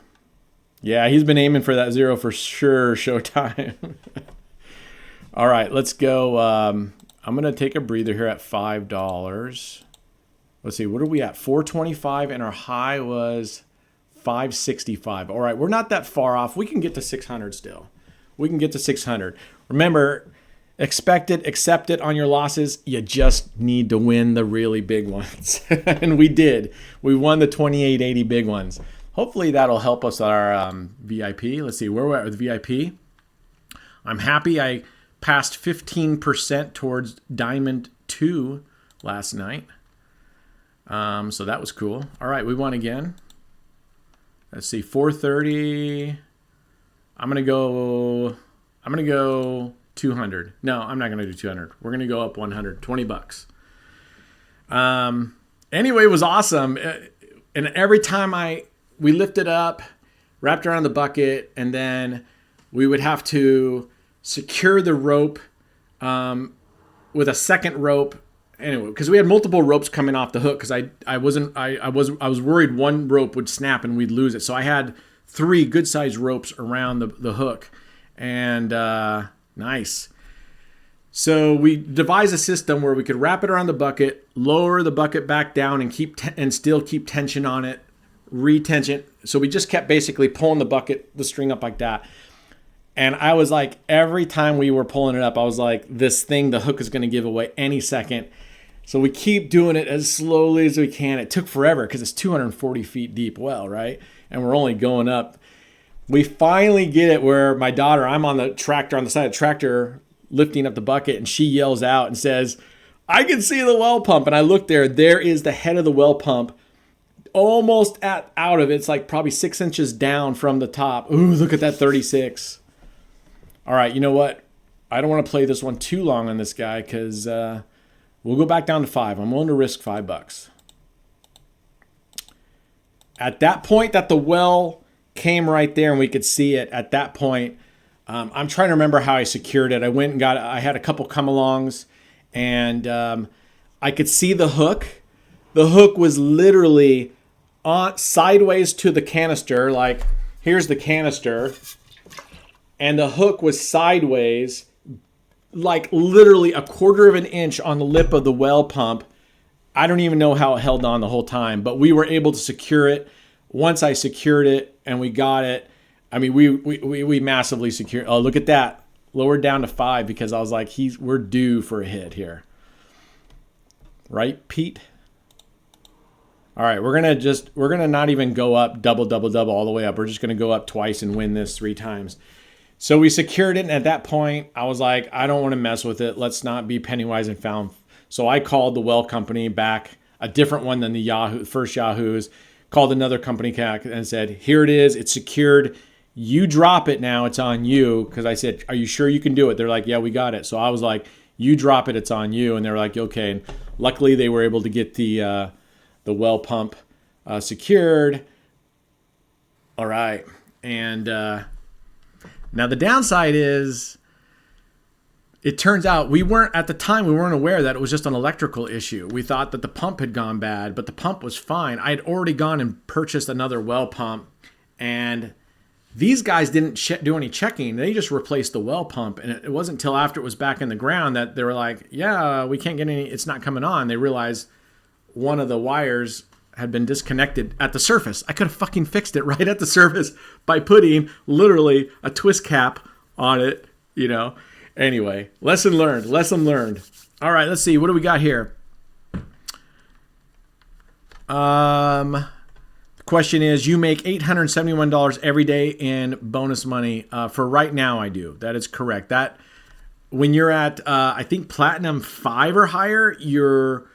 Yeah, he's been aiming for that 0 for sure. Showtime. All right, let's go. I'm going to take a breather here at $5. Let's see, what are we at? 425, and our high was 565. All right, we're not that far off. We can get to 600 still. We can get to 600. Remember, expect it, accept it on your losses. You just need to win the really big ones. And we did. We won the 2880 big ones. Hopefully that'll help us at our VIP. Let's see, where we're at with VIP. I'm happy I passed 15% towards Diamond 2 last night. So that was cool. All right, we won again. Let's see, 430. I'm gonna go 200. No, I'm not gonna do 200. We're gonna go up 100, $20. Anyway, it was awesome. And every time we lifted up, wrapped around the bucket, and then we would have to secure the rope with a second rope. Anyway, because we had multiple ropes coming off the hook, because I was worried one rope would snap and we'd lose it. So I had 3 good sized ropes around the hook, and nice. So we devised a system where we could wrap it around the bucket, lower the bucket back down, and still keep tension on it, retension. So we just kept basically pulling the string up like that. And I was like, every time we were pulling it up, I was like, this thing, the hook is going to give away any second. So we keep doing it as slowly as we can. It took forever because it's 240 feet deep well, right? And we're only going up. We finally get it where my daughter, I'm on the tractor, on the side of the tractor, lifting up the bucket, and she yells out and says, I can see the well pump. And I look there. There is the head of the well pump almost out of it. It's like probably 6 inches down from the top. Ooh, look at that 36. All right, you know what? I don't want to play this one too long on this guy because we'll go back down to 5. I'm willing to risk $5. At that point that the well came right there and we could see it, at that point, I'm trying to remember how I secured it. I had a couple come-alongs, and I could see the hook. The hook was literally on sideways to the canister. Like, here's the canister. And the hook was sideways, like literally a quarter of an inch on the lip of the well pump. I don't even know how it held on the whole time, but we were able to secure it. Once I secured it and we got it, I mean, we massively secured. Oh, look at that. Lowered down to 5 because I was like, we're due for a hit here. Right, Pete? All right, we're gonna not even go up double all the way up. We're just gonna go up twice and win this 3 times. So we secured it, and at that point, I was like, I don't want to mess with it. Let's not be penny wise and found. So I called the well company back, a different one than the first Yahoo's, called another company and said, here it is. It's secured. You drop it now. It's on you. Because I said, are you sure you can do it? They're like, yeah, we got it. So I was like, you drop it. It's on you. And they were like, okay. And luckily, they were able to get the well pump secured. All right. And now the downside is, it turns out at the time we weren't aware that it was just an electrical issue. We thought that the pump had gone bad, but the pump was fine. I had already gone and purchased another well pump, and these guys didn't do any checking. They just replaced the well pump, and it wasn't until after it was back in the ground that they were like, yeah, we can't get any, it's not coming on. They realized one of the wires had been disconnected at the surface. I could have fucking fixed it right at the surface by putting literally a twist cap on it, you know. Anyway, lesson learned. All right, let's see. What do we got here? The question is, you make $871 every day in bonus money. For right now, I do. That is correct. That when you're at, I think Platinum 5 or higher, your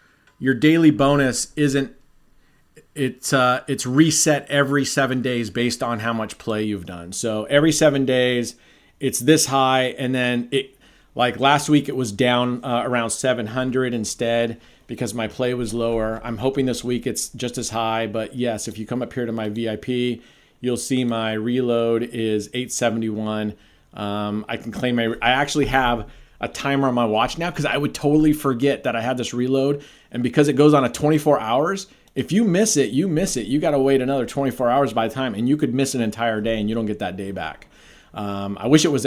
daily bonus isn't. It's reset every 7 days based on how much play you've done. So every 7 days, it's this high, and then like last week it was down around 700 instead because my play was lower. I'm hoping this week it's just as high, but yes, if you come up here to my VIP, you'll see my reload is 871. I can claim I actually have a timer on my watch now because I would totally forget that I had this reload, and because it goes on a 24 hours. If you miss it, you miss it. You got to wait another 24 hours by the time, and you could miss an entire day, and you don't get that day back. I wish it was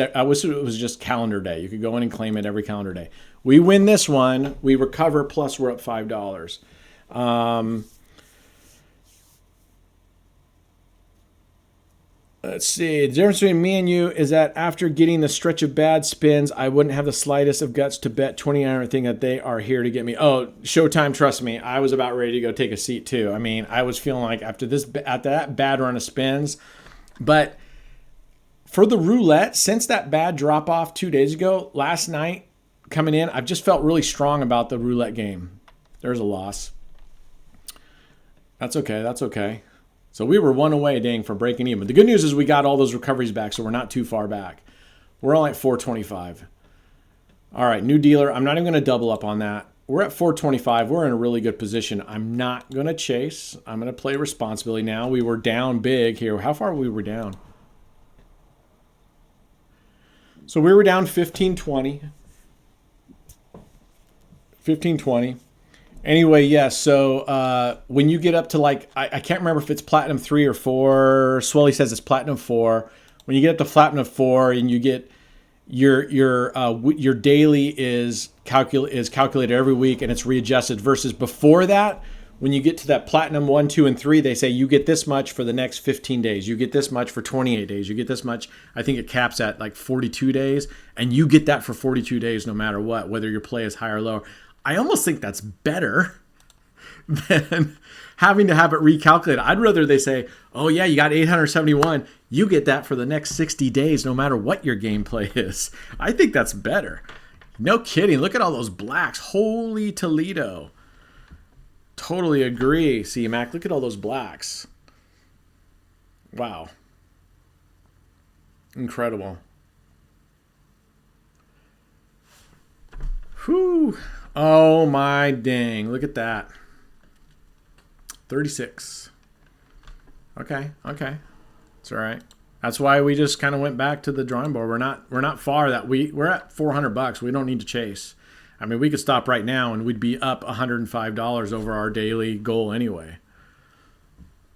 just calendar day. You could go in and claim it every calendar day. We win this one. We recover, plus we're up $5. Let's see. The difference between me and you is that after getting the stretch of bad spins, I wouldn't have the slightest of guts to bet 29 or think that they are here to get me. Oh, Showtime, trust me. I was about ready to go take a seat too. I mean, I was feeling like after that bad run of spins. But for the roulette, since that bad drop off 2 days ago, last night coming in, I've just felt really strong about the roulette game. There's a loss. That's okay. So we were one away, dang, from breaking even. The good news is we got all those recoveries back, so we're not too far back. We're only at 425. All right, new dealer. I'm not even going to double up on that. We're at 425. We're in a really good position. I'm not going to chase. I'm going to play responsibly now. We were down big here. How far we were down? So we were down 1520. 1520. Anyway, yes. So when you get up to like, I can't remember if it's Platinum 3 or 4. Swelly says it's Platinum 4. When you get up to Platinum 4 and you get your daily is calculated every week and it's readjusted versus before that when you get to that platinum 1, 2, and 3, they say you get this much for the next 15 days. You get this much for 28 days. You get this much. I think it caps at like 42 days. And you get that for 42 days no matter what, whether your play is high or low. I almost think that's better than having to have it recalculated. I'd rather they say, oh yeah, you got 871. You get that for the next 60 days no matter what your gameplay is. I think that's better. No kidding. Look at all those blacks. Holy Toledo. Totally agree, C-Mac. Look at all those blacks. Wow. Incredible. Whew. Oh my dang. Look at that. 36. Okay. It's all right. That's why we just kind of went back to the drawing board. We're not far. We're at $400. We don't need to chase. I mean, we could stop right now and we'd be up $105 over our daily goal anyway.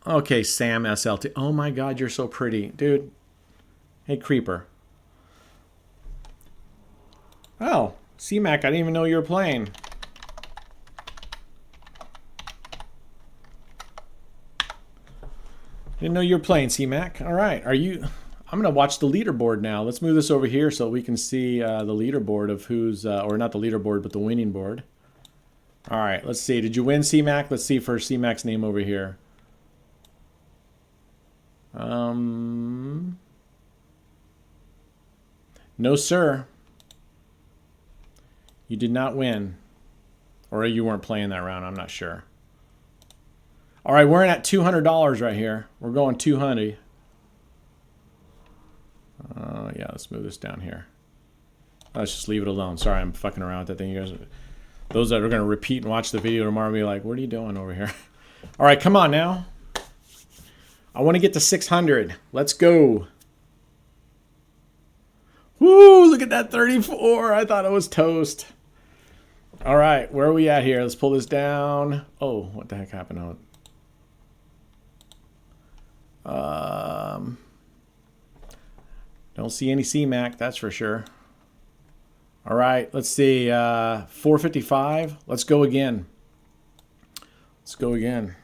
Okay, Sam SLT. Oh my God, you're so pretty. Dude. Hey, Creeper. Oh, C-Mac, I didn't even know you were playing. Didn't know you were playing, C-Mac. All right, I'm going to watch the leaderboard now. Let's move this over here so we can see the leaderboard of who's, or not the leaderboard, but the winning board. All right, let's see. Did you win, C-Mac? Let's see for C-Mac's name over here. No, sir. You did not win. Or you weren't playing that round. I'm not sure. All right, we're in at $200 right here. We're going 200. Yeah, let's move this down here. Let's just leave it alone. Sorry, I'm fucking around with that thing. You guys, those that are going to repeat and watch the video tomorrow will be like, what are you doing over here? All right, come on now. I want to get to 600. Let's go. Woo, look at that 34. I thought it was toast. All right, where are we at here? Let's pull this down. Oh, what the heck happened? Don't see any C-Mac, that's for sure. All right, let's see. 455. Let's go again. Let's go again.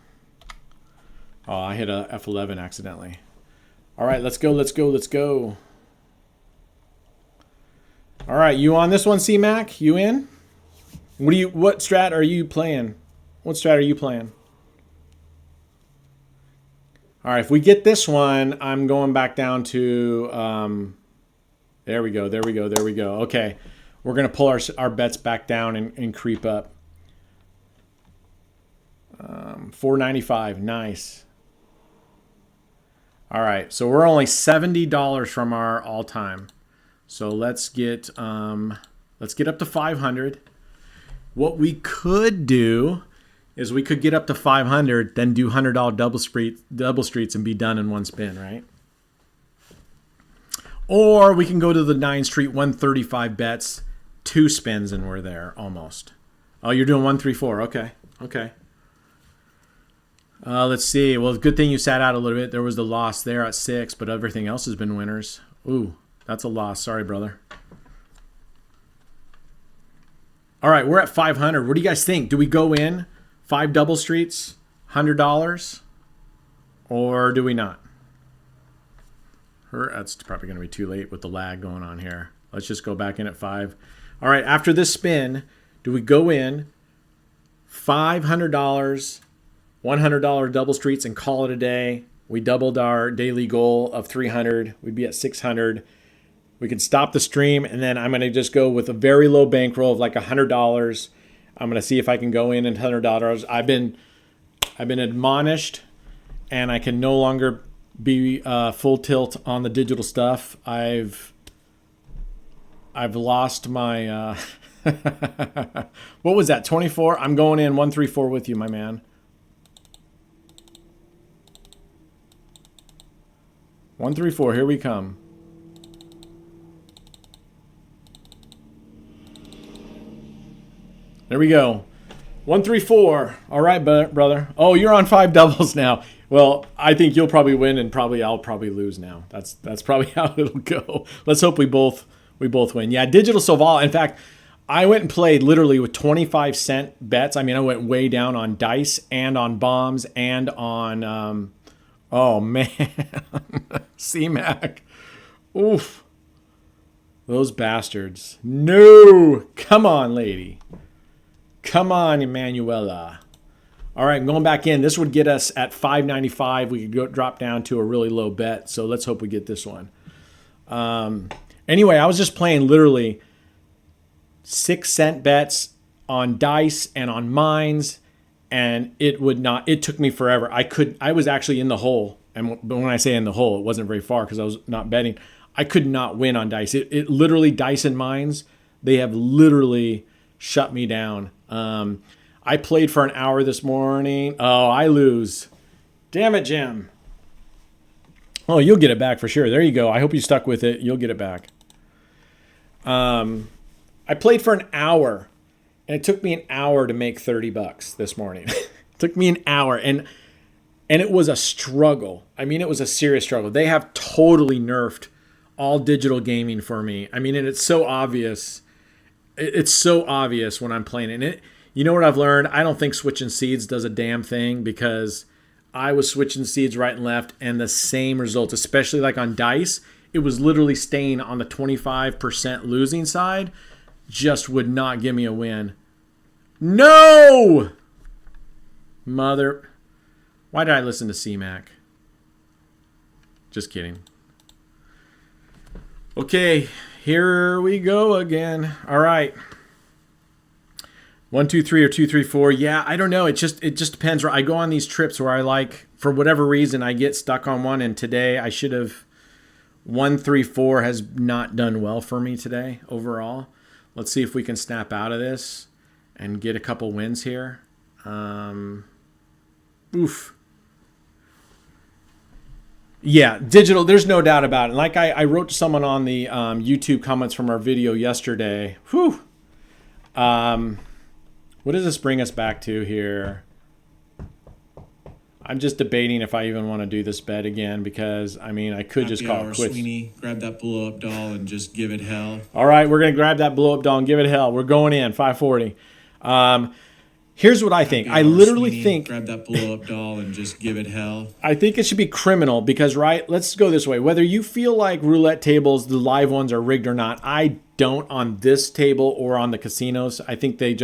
Oh, I hit a F11 accidentally. All right, let's go, let's go, let's go. All right, you on this one, C-Mac? You in? What strat are you playing? What strat are you playing? All right, if we get this one, I'm going back down to, there we go, there we go, there we go. Okay, we're going to pull our bets back down and creep up. 495, nice. All right, so we're only $70 from our all-time. So let's get up to 500. What we could do is we could get up to 500, then do $100 double streets and be done in one spin, right? Or we can go to the 9 Street 135 bets, 2 spins, and we're there almost. Oh, you're doing 134. Okay, okay. Let's see. Well, good thing you sat out a little bit. There was the loss there at 6, but everything else has been winners. Ooh, that's a loss. Sorry, brother. All right, we're at 500. What do you guys think? Do we go in 5 double streets, $100, or do we not? That's probably going to be too late with the lag going on here. Let's just go back in at 5. All right, after this spin, do we go in $500, $100 double streets and call it a day? We doubled our daily goal of 300. We'd be at 600. We can stop the stream, and then I'm going to just go with a very low bankroll of like $100. I'm going to see if I can go in at $100. I've been admonished, and I can no longer be full tilt on the digital stuff. I've lost my what was that, 24? I'm going in 134 with you, my man. 134, here we come. There we go. 134. All right, brother. Oh, you're on 5 doubles now. Well, I think you'll probably win, and I'll probably lose now. That's probably how it'll go. Let's hope we both win. Yeah, digital so volatile. In fact, I went and played literally with 25-cent bets. I mean, I went way down on dice and on bombs and on, oh man, C-Mac. Oof. Those bastards. No. Come on, lady. Come on, Emanuela. All right, I'm going back in. This would get us at 595. We could go drop down to a really low bet. So let's hope we get this one. Anyway, I was just playing literally 6-cent bets on dice and on mines, and it took me forever. I was actually in the hole. And when I say in the hole, it wasn't very far because I was not betting. I could not win on dice. It literally, dice and mines, they have literally shut me down. I played for an hour this morning. Oh, I lose. Damn it, Jim. Oh, you'll get it back for sure. There you go. I hope you stuck with it. You'll get it back. I played for an hour, and it took me an hour to make $30 this morning. It took me an hour, and it was a struggle. I mean, it was a serious struggle. They have totally nerfed all digital gaming for me. I mean, and it's so obvious. It's so obvious when I'm playing it. And it. You know what I've learned? I don't think switching seeds does a damn thing, because I was switching seeds right and left and the same results, especially like on dice. It was literally staying on the 25% losing side. Just would not give me a win. No! Mother. Why did I listen to C-Mac? Just kidding. Okay, here we go again. All right. 1, 2, 3 or 2, 3, 4. Yeah, I don't know. It just depends. I go on these trips where I like, for whatever reason, I get stuck on one. And today I should have 1, 3, 4 has not done well for me today overall. Let's see if we can snap out of this and get a couple wins here. Oof. Yeah, digital, there's no doubt about it. Like I wrote to someone on the YouTube comments from our video yesterday. Whew. What does this bring us back to here? I'm just debating if I even want to do this bet again, because, I mean, I could just call it quits. Sweeney, grab that blow-up doll and just give it hell. All right, we're going to grab that blow-up doll and give it hell. We're going in, 540. Here's what I think. I literally think... Grab that blow-up doll and just give it hell. I think it should be criminal because, right, let's go this way. Whether you feel like roulette tables, the live ones, are rigged or not, I don't on this table or on the casinos. I think they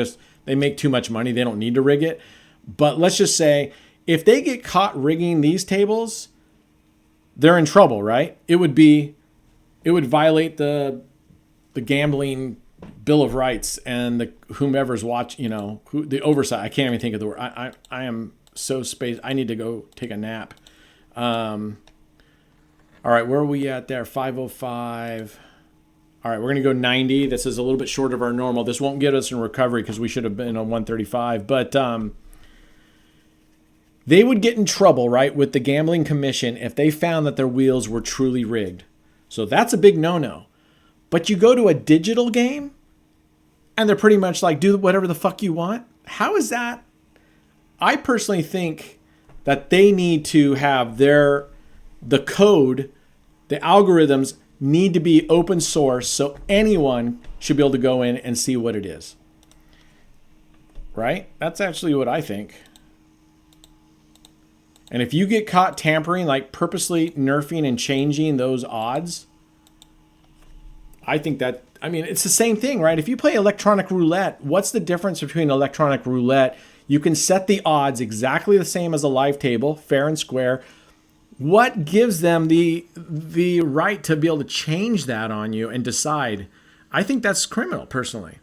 make too much money. They don't need to rig it. But let's just say, if they get caught rigging these tables, they're in trouble, right? It would violate the gambling Bill of Rights and the whomever's the oversight. I can't even think of the word. I am so spaced. I need to go take a nap. All right, where are we at there? 505. All right, we're going to go 90. This is a little bit short of our normal. This won't get us in recovery because we should have been on 135. But they would get in trouble, right, with the gambling commission if they found that their wheels were truly rigged. So that's a big no-no. But you go to a digital game, and they're pretty much like, do whatever the fuck you want. How is that? I personally think that they need to have the code, the algorithms need to be open source, so anyone should be able to go in and see what it is. Right? That's actually what I think. And if you get caught tampering, like purposely nerfing and changing those odds, I think that, I mean, it's the same thing, right? If you play electronic roulette, what's the difference between electronic roulette? You can set the odds exactly the same as a live table, fair and square. What gives them the right to be able to change that on you and decide? I think that's criminal, personally.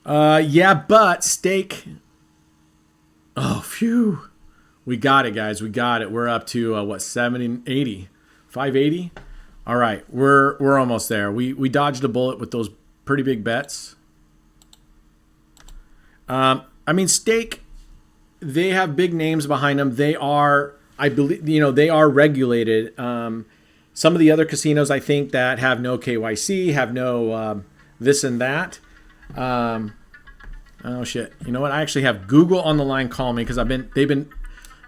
Yeah, but stake. Oh, phew. We got it, guys. We got it. We're up to, 70, 80? 580? All right. We're almost there. We dodged a bullet with those pretty big bets. I mean, stake, they have big names behind them. They are, I believe, they are regulated. Some of the other casinos, I think, that have no KYC, have no this and that. Oh shit! You know what? I actually have Google on the line. Call me because they've been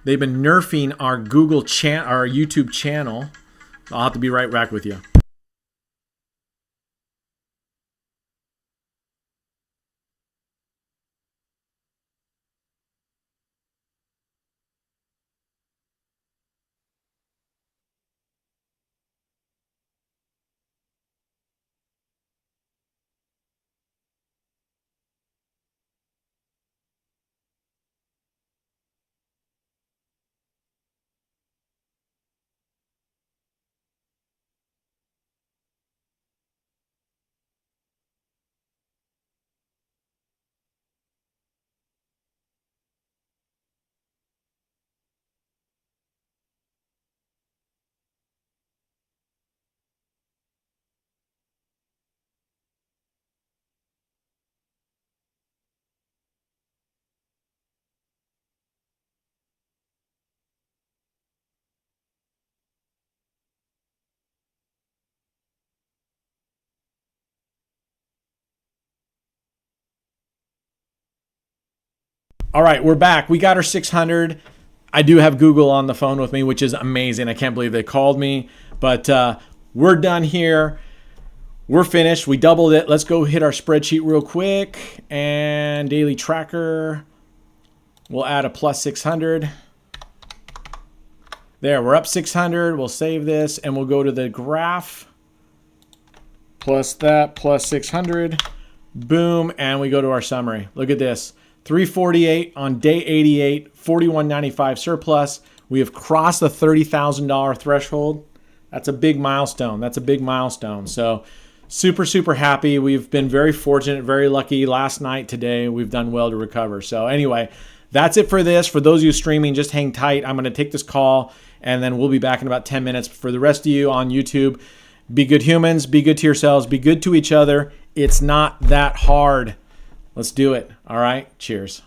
nerfing our our YouTube channel. I'll have to be right back with you. All right, we're back. We got our 600. I do have Google on the phone with me, which is amazing. I can't believe they called me. But we're done here. We're finished. We doubled it. Let's go hit our spreadsheet real quick. And daily tracker. We'll add a plus 600. There, we're up 600. We'll save this. And we'll go to the graph. Plus that, plus 600. Boom. And we go to our summary. Look at this. 348 on day 88, 41.95 surplus. We have crossed the $30,000 threshold. That's a big milestone. That's a big milestone. So super, super happy. We've been very fortunate, very lucky. Last night, today, we've done well to recover. So anyway, that's it for this. For those of you streaming, just hang tight. I'm going to take this call, and then we'll be back in about 10 minutes. For the rest of you on YouTube, be good humans. Be good to yourselves. Be good to each other. It's not that hard. Let's do it. All right. Cheers.